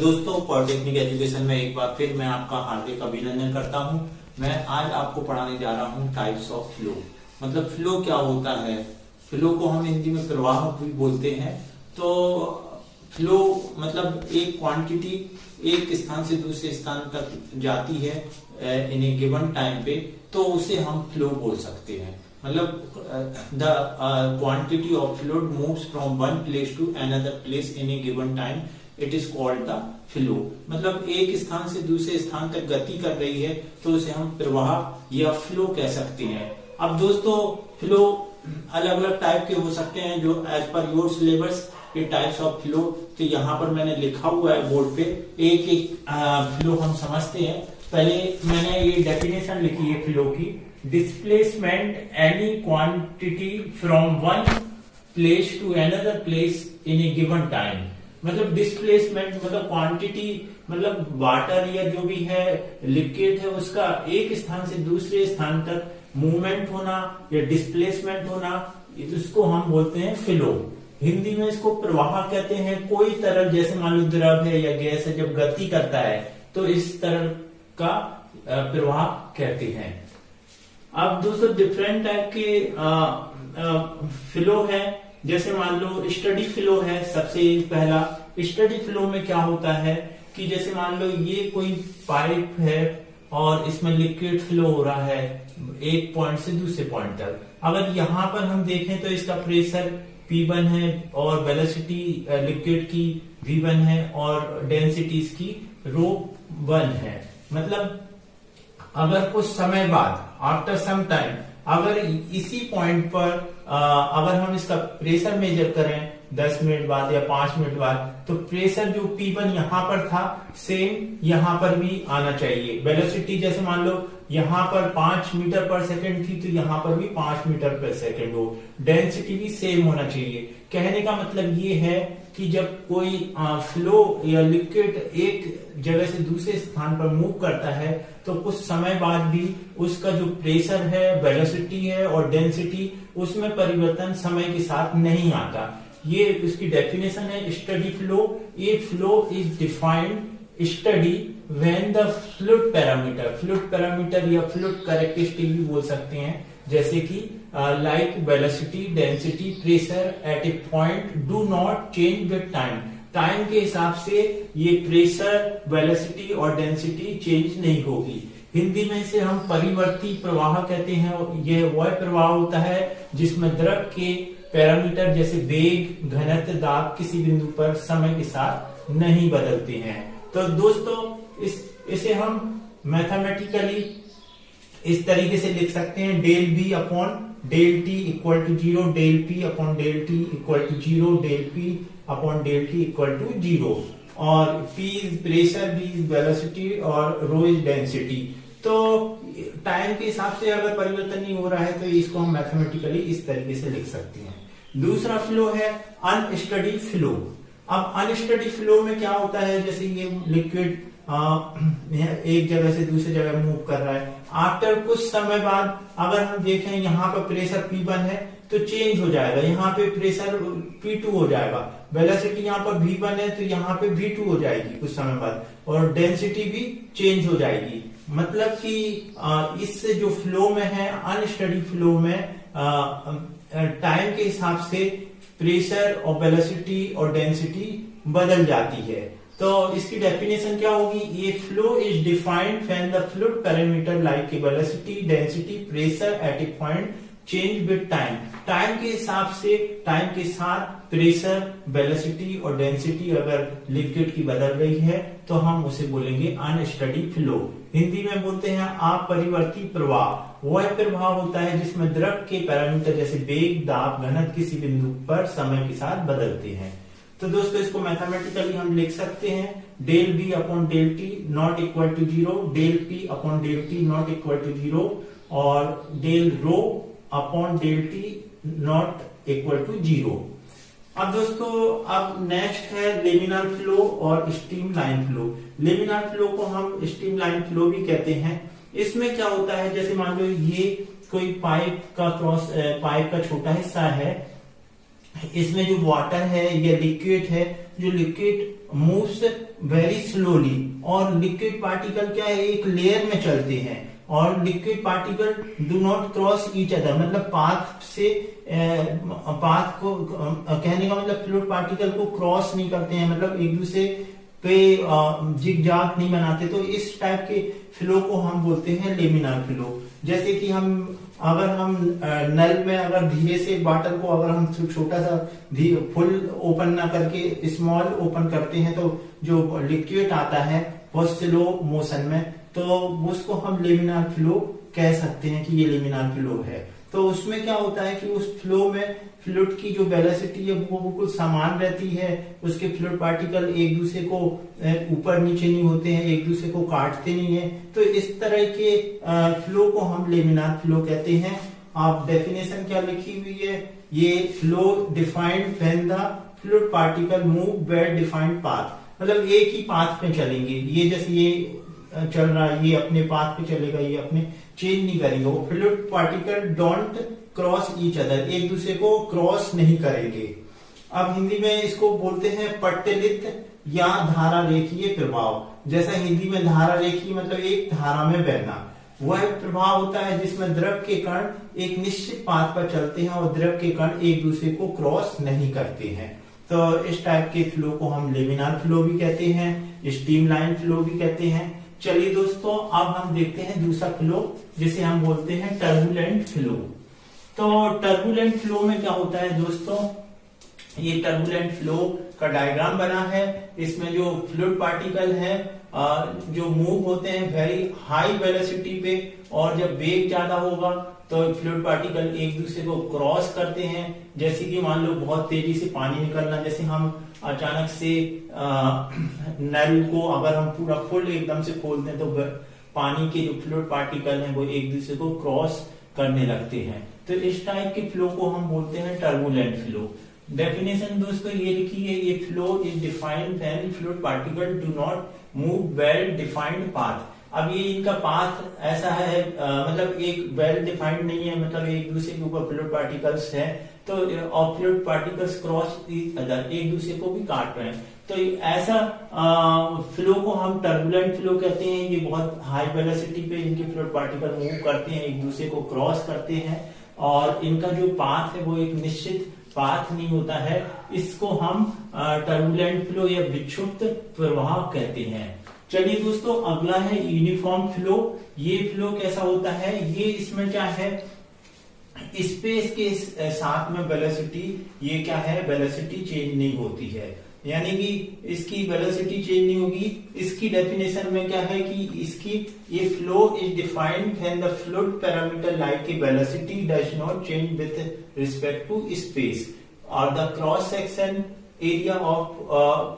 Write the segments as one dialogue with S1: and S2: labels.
S1: दोस्तों, polytechnic education में एक बार फिर मैं आपका हार्दिक अभिनंदन करता हूं। मैं आज आपको पढ़ाने जा रहा हूं टाइप्स ऑफ फ्लो। मतलब फ्लो क्या होता है। फ्लो को हम हिंदी में प्रवाह भी बोलते हैं। तो फ्लो मतलब एक क्वांटिटी एक स्थान से दूसरे स्थान तक जाती है इन ए गिवन टाइम पे, तो उसे हम फ्लो बोल सकते हैं। मतलब the quantity of fluid moves from one place to another place in a given time, it is called the flow. मतलब एक स्थान से दूसरे स्थान तक गति कर रही है तो उसे हम प्रवाह या फ्लो कह सकते हैं। अब दोस्तों, फ्लो अलग अलग टाइप के हो सकते हैं जो एज पर योर सिलेबस के टाइप्स ऑफ फ्लो। तो यहाँ पर मैंने लिखा हुआ है बोर्ड पे, एक एक फ्लो हम समझते हैं। पहले मैंने ये डेफिनेशन लिखी है फ्लो की। Displacement any quantity from one place to another place in a given time. मतलब डिस्प्लेसमेंट मतलब क्वांटिटी, मतलब वाटर या जो भी है लिक्विड है उसका एक स्थान से दूसरे स्थान तक मूवमेंट होना या डिस्प्लेसमेंट होना, इसको हम बोलते हैं फ्लो। हिंदी में इसको प्रवाह कहते हैं। कोई तरल जैसे मान लो द्रव है या गैस है, जब गति करता है तो इस तरह का प्रवाह कहते हैं। अब दोस्तों, डिफरेंट टाइप के फ्लो है। जैसे मान लो स्टडी फ्लो है। सबसे पहला स्टडी फ्लो में क्या होता है कि जैसे मान लो ये कोई पाइप है और इसमें लिक्विड फ्लो हो रहा है एक पॉइंट से दूसरे पॉइंट तक। अगर यहां पर हम देखें तो इसका प्रेशर P1 है और वेलोसिटी लिक्विड की V1 है और डेंसिटी इसकी ρ1 है। मतलब अगर कुछ समय बाद, आफ्टर सम टाइम, अगर इसी पॉइंट पर अगर हम इसका प्रेशर मेजर करें 10 मिनट बाद या 5 मिनट बाद, तो प्रेशर जो P1 यहां पर था सेम यहां पर भी आना चाहिए। वेलोसिटी जैसे मान लो यहां पर 5 मीटर पर सेकंड थी तो यहां पर भी 5 मीटर पर सेकंड हो। डेंसिटी भी सेम होना चाहिए। कहने का मतलब ये है कि जब कोई फ्लो या लिक्विड एक जगह से दूसरे स्थान पर मूव करता है तो कुछ समय बाद भी उसका जो प्रेशर है, वेलोसिटी है और डेंसिटी, उसमें परिवर्तन समय के साथ नहीं आता। ये उसकी डेफिनेशन है steady flow. A flow is defined study when the fluid parameter या फ्लूइड कैरेक्टरिस्टिक भी बोल सकते हैं, जैसे कि like velocity, density, pressure at A point do not change with time. Time के हिसाब से ये प्रेशर, वेलोसिटी और डेंसिटी चेंज नहीं होगी। हिंदी में इसे हम परिवर्ती प्रवाह कहते हैं। यह वह प्रवाह होता है जिसमें द्रव के पैरामीटर जैसे वेग, घनत्व, दाब किसी बिंदु पर समय के साथ नहीं बदलते हैं। तो दोस्तों, इसे हम मैथमेटिकली इस तरीके से लिख सकते हैं, del B upon del t equal to 0, del P upon del t equal to 0, del P upon del t equal to 0। और P is pressure, B is velocity और रो इज डेंसिटी। तो time के हिसाब से अगर परिवर्तन नहीं हो रहा है तो इसको हम मैथमेटिकली इस तरीके से लिख सकते हैं। दूसरा फ्लो है अनस्टडी फ्लो। अब अनस्टडी फ्लो में क्या होता है, जैसे ये लिक्विड एक जगह से दूसरी जगह मूव कर रहा है। आफ्टर कुछ समय बाद अगर हम देखें यहाँ पर प्रेशर P1 है तो चेंज हो जाएगा, यहाँ पे प्रेशर P2 हो जाएगा। वेलोसिटी यहाँ पर V1 है तो यहाँ पे V2 हो जाएगी कुछ समय बाद, और डेंसिटी भी चेंज हो जाएगी। मतलब कि इससे जो फ्लो में है, अनस्टडी फ्लो में टाइम के हिसाब से प्रेशर और वेलोसिटी और डेंसिटी बदल जाती है। तो इसकी डेफिनेशन क्या होगी, ये flow is defined when the fluid parameter like velocity, density, pressure at A point change with time. Time के हिसाब से, टाइम के साथ प्रेशर, वेलोसिटी और डेंसिटी अगर लिक्विड की बदल रही है तो हम उसे बोलेंगे अनस्टडी फ्लो। हिंदी में बोलते हैं अपरिवर्ती प्रवाह। वह प्रवाह होता है जिसमें द्रव के पैरामीटर जैसे वेग, दाब, घनत्व किसी बिंदु पर समय के साथ बदलते हैं। तो दोस्तों, इसको मैथमेटिकली हम लिख सकते हैं, del B upon del t not equal to 0, del P upon del t not equal to 0 और del rho upon del t not equal to 0। अब दोस्तों, अब नेक्स्ट है लेमिनार फ्लो और stream line flow. Laminar flow को हम stream line flow भी कहते हैं। इसमें क्या होता है, जैसे मान लो ये कोई पाइप का छोटा हिस्सा है, इसमें जो वाटर है या लिक्विड है, जो लिक्विड
S2: मूव्स वेरी स्लोली, और लिक्विड पार्टिकल क्या है, एक लेयर में चलते हैं, और liquid particle do not cross each other, मतलब पाथ से पाथ को कहने का मतलब फ्लूइड पार्टिकल को क्रॉस नहीं करते हैं, मतलब एक दूसरे पे जिग जाग नहीं बनाते। तो इस टाइप के फ्लो को हम बोलते हैं लेमिनार फ्लो। जैसे कि अगर हम नल में अगर धीरे से वाटर को अगर हम छोटा सा फुल ओपन ना करके स्मॉल ओपन करते हैं तो जो लिक्विड आता है वो स्लो मोशन में, तो उसको हम लेमिनार फ्लो कह सकते हैं कि ये लेमिनार फ्लो है। तो उसमें क्या होता है कि उस फ्लो में फ्लूइड की जो वेलोसिटी है वो बिल्कुल समान रहती है, उसके फ्लूइड पार्टिकल एक दूसरे को ऊपर नीचे नहीं होते हैं, एक दूसरे को काटते नहीं है। तो इस तरह के फ्लो को हम लेमिनार फ्लो कहते हैं। आप डेफिनेशन क्या लिखी हुई है, ये flow defined when the fluid particle move well defined path, मतलब एक ही पाथ में चलेंगे। ये जैसे ये चल रहा है, ये अपने पाथ पे चलेगा, ये अपने चेंज नहीं करेंगे। वो fluid particle don't cross each other, एक दूसरे को क्रॉस नहीं करेंगे। अब हिंदी में इसको बोलते हैं पट्टलित या धारा रेखीय प्रभाव। जैसा हिंदी में धारा रेखीय मतलब एक धारा में बहना, वह प्रभाव होता है जिसमें द्रव के कण एक निश्चित पाथ पर चलते हैं और द्रव के कण एक दूसरे को क्रॉस नहीं करते हैं। तो इस टाइप के फ्लो को हम लेमिनार फ्लो भी कहते हैं, स्ट्रीमलाइन फ्लो भी कहते हैं। चलिए दोस्तों, अब हम देखते हैं दूसरा फ्लो जिसे हम बोलते हैं टर्बुलेंट फ्लो। तो टर्बुलेंट फ्लो में क्या होता है दोस्तों, ये टर्बुलेंट फ्लो का डायग्राम बना है। इसमें जो फ्लूइड पार्टिकल है जो मूव होते हैं वेरी हाई वेलोसिटी पे, और जब वेग ज्यादा होगा तो फ्लूइड पार्टिकल एक दूसरे को क्रॉस करते हैं। जैसे कि मान लो बहुत तेजी से पानी निकलना, जैसे हम अचानक से नल को अगर हम पूरा फुल एकदम से खोल दें तो पानी के जो फ्लूइड पार्टिकल हैं वो एक दूसरे को क्रॉस करने लगते हैं। तो इस टाइप के फ्लो को हम बोलते हैं टर्बुलेंट फ्लो। डेफिनेशन दोस्तों ये लिखी है, ये flow is defined when fluid particle do not move well defined path. अब ये इनका पाथ ऐसा है मतलब एक वेल डिफाइंड नहीं है, मतलब एक दूसरे के ऊपर फ्लूइड पार्टिकल्स है तो और fluid particles cross each other, एक दूसरे को भी काट रहे हैं। तो ऐसा फ्लो को हम टर्बुलेंट फ्लो कहते हैं। ये बहुत हाई वेलोसिटी पे इनके फ्लूइड पार्टिकल मूव करते हैं, एक दूसरे को क्रॉस करते हैं, और इनका जो पाथ है वो एक निश्चित पाथ नहीं होता है। इसको हम टर्बुलेंट फ्लो या विक्षुब्ध प्रवाह कहते हैं। चलिए दोस्तों, अगला है यूनिफॉर्म फ्लो। ये फ्लो कैसा होता है, ये इसमें क्या है, स्पेस के साथ में वेलोसिटी, ये क्या है, वेलोसिटी चेंज नहीं होती है, यानी कि इसकी वेलोसिटी चेंज नहीं होगी। इसकी डेफिनेशन में क्या है कि इसकी ये flow is defined when the fluid parameter like a velocity does not change with respect to space और the cross section area of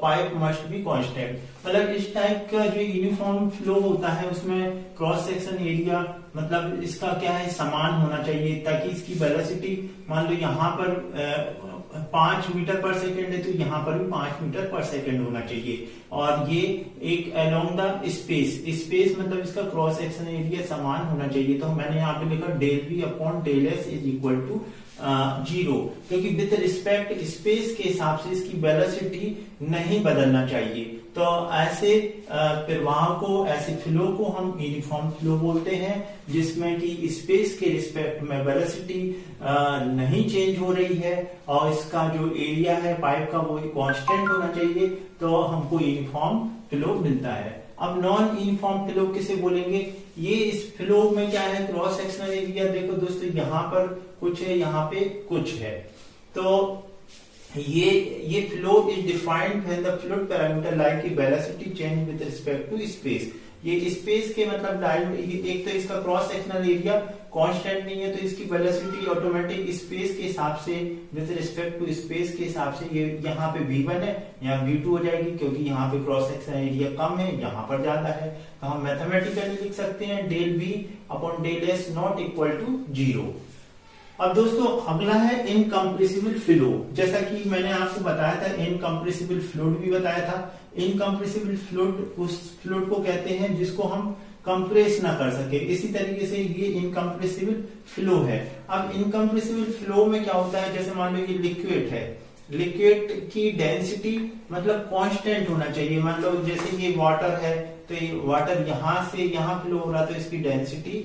S2: pipe must be constant. मतलब इस टाइप का जो यूनिफॉर्म फ्लो होता है उसमें क्रॉस सेक्शन एरिया मतलब इसका क्या है, समान होना चाहिए, ताकि इसकी वेलोसिटी मान लो यहाँ पर 5 मीटर पर सेकेंड है तो यहाँ पर भी 5 मीटर पर सेकेंड होना चाहिए। और ये एक अलोंग द स्पेस मतलब इसका क्रॉस सेक्शन एरिया समान होना चाहिए। तो मैंने यहाँ पे लिखा del v upon del s is equal to 0, क्योंकि विद रिस्पेक्ट स्पेस के हिसाब से इसकी वेलोसिटी नहीं बदलना चाहिए। तो ऐसे प्रवाह को, ऐसे फ्लो को हम यूनिफॉर्म फ्लो बोलते हैं, जिसमें कि स्पेस के रिस्पेक्ट में वेलोसिटी नहीं चेंज हो रही है और इसका जो एरिया है पाइप का वो कांस्टेंट होना चाहिए, तो हमको यूनिफॉर्म फ्लो मिलता है। अब नॉन यूनिफॉर्म फ्लो किसे बोलेंगे, ये इस फ्लो में क्या है, क्रॉस सेक्शनल एरिया देखो दोस्तों, यहाँ पर कुछ है, यहाँ पे कुछ है। तो ये flow is defined when the fluid parameter like a velocity change with respect to space. ये स्पेस के मतलब एक तो इसका क्रॉस सेक्शनल एरिया कांस्टेंट नहीं है, तो इसकी वेलोसिटी ऑटोमेटिक स्पेस के हिसाब से विद रिस्पेक्ट टू स्पेस के हिसाब से ये यहाँ पे v1 है, यहाँ v2 हो जाएगी, क्योंकि यहाँ पे क्रॉस सेक्शनल एरिया कम है, यहाँ पर ज्यादा है। तो हम मैथमेटिकली लिख सकते हैं del v upon del s not equal to 0। अब दोस्तों अगला है इनकम्प्रेसिबल फ्लो। जैसा कि मैंने आपको बताया था, इनकम्प्रेसिबल फ्लूइड भी बताया था। इनकम्प्रेसिबल फ्लूइड उस फ्लूइड को कहते हैं जिसको हम कंप्रेस ना कर सके, इसी तरीके से ये इनकम्प्रेसिबल फ्लो है। अब इनकम्प्रेसिबल फ्लो में क्या होता है, जैसे मान लो ये लिक्विड है, लिक्विड की डेंसिटी मतलब कांस्टेंट होना चाहिए। मान लो जैसे ये वाटर है, तो ये वाटर यहाँ से यहाँ फ्लो हो रहा, तो इसकी डेंसिटी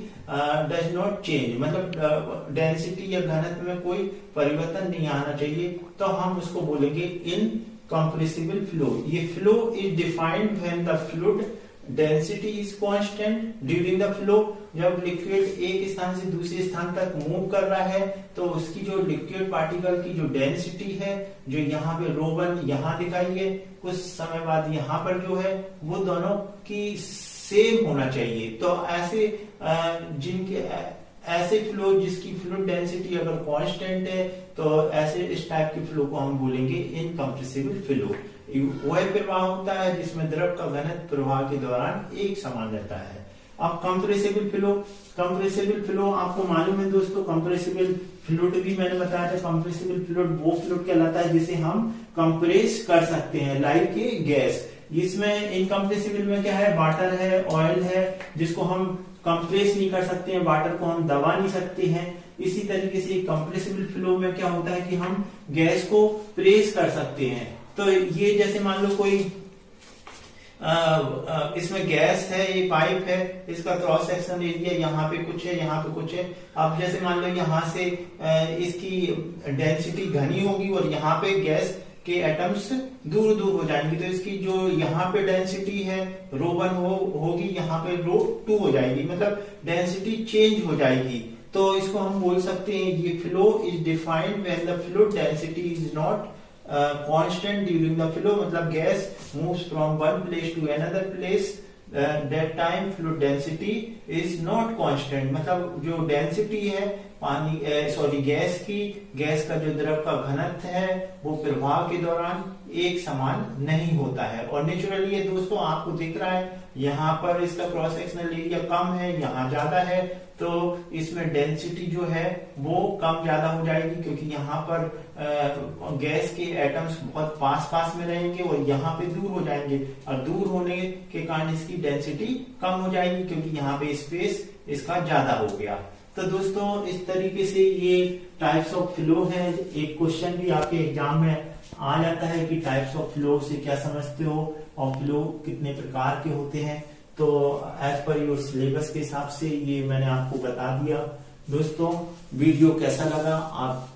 S2: डज नॉट चेंज, मतलब डेंसिटी या घनत्व में कोई परिवर्तन नहीं आना चाहिए, तो हम उसको बोलेंगे इनकंप्रेसिबल फ्लो। ये flow is defined when the fluid density is constant during the flow. जब लिक्विड एक स्थान से दूसरे स्थान तक मूव कर रहा है, तो उसकी जो लिक्विड पार्टिकल की जो डेंसिटी है, जो यहाँ पे ρ1 यहाँ दिखाई है, कुछ समय बाद यहाँ पर जो है वो दोनों की सेम होना चाहिए। तो ऐसे जिनके ऐसे फ्लो जिसकी फ्लूइड डेंसिटी अगर कांस्टेंट है, तो ऐसे इस टाइप के फ्लो को हम बोलेंगे इनकंप्रेसिबल फ्लो। वह प्रवाह होता है जिसमें द्रव का घनत्व प्रवाह के दौरान एक समान रहता है। अब कंप्रेसिबल फ्लो, कंप्रेसिबल फ्लो आपको मालूम है दोस्तों, कंप्रेसिबल फ्लूइड भी मैंने बताया था। कंप्रेसिबल फ्लूइड वो फ्लूइड कहलाता है जिसे हम कंप्रेस कर सकते हैं, लाइक ए गैस। इसमें इनकंप्रेसिबल में क्या है, वाटर है, ऑयल है, जिसको हम कंप्रेस नहीं कर सकते हैं, वाटर को हम दबा नहीं सकते हैं। इसी तरीके से कंप्रेसिबल फ्लो में क्या होता है कि हम गैस को प्रेस कर सकते हैं। तो ये जैसे मान लो कोई इसमें गैस है, ये पाइप है, इसका क्रॉस सेक्शन एरिया यहाँ पे कुछ है, यहाँ पे कुछ है। अब जैसे मान लो यहाँ से इसकी डेंसिटी घनी होगी और यहाँ पे गैस के एटम्स दूर दूर हो जाएंगी, तो इसकी जो यहाँ पे डेंसिटी है ρ1 होगी, यहाँ पे ρ2 हो जाएगी, मतलब डेंसिटी चेंज हो जाएगी। तो इसको हम बोल सकते हैं ये flow is defined when the fluid density is not constant during the flow, मतलब gas moves from one place to another place, that time fluid density is not constant, मतलब जो डेंसिटी है पानी गैस का जो द्रव का घनत्व है वो प्रवाह के दौरान एक समान नहीं होता है। और नेचुरली ये दोस्तों आपको दिख रहा है, यहाँ पर इसका क्रॉस सेक्शनल एरिया कम है, यहाँ ज्यादा है, तो इसमें डेंसिटी जो है वो कम ज्यादा हो जाएगी, क्योंकि यहाँ पर गैस के एटम्स बहुत पास पास में रहेंगे और यहाँ पे दूर हो जाएंगे, और दूर होने के कारण इसकी डेंसिटी कम हो जाएगी, क्योंकि यहाँ पे स्पेस इसका ज्यादा हो गया। तो दोस्तों इस तरीके से ये टाइप्स ऑफ फ्लो है। एक क्वेश्चन भी आपके एग्जाम में आ जाता है कि टाइप्स ऑफ फ्लो से क्या समझते हो और फ्लो कितने प्रकार के होते हैं। तो एज पर योर सिलेबस के हिसाब से ये मैंने आपको बता दिया। दोस्तों वीडियो कैसा लगा आप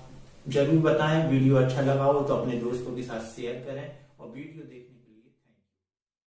S2: जरूर बताएं, वीडियो अच्छा लगा हो तो अपने दोस्तों के साथ शेयर करें और वीडियो देखें।